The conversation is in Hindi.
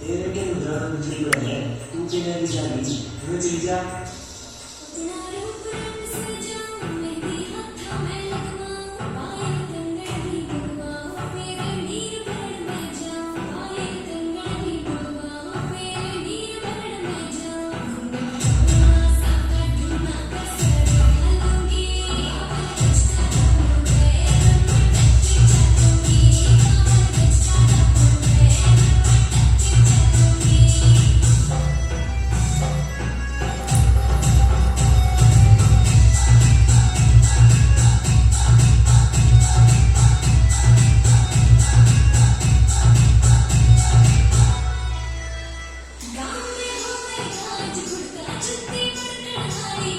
तेरे के गुजरात में जी है तू के नहीं जानी हमें चली जा गाँव में हो गई आज गुड़का चुत्ती बरकत हारी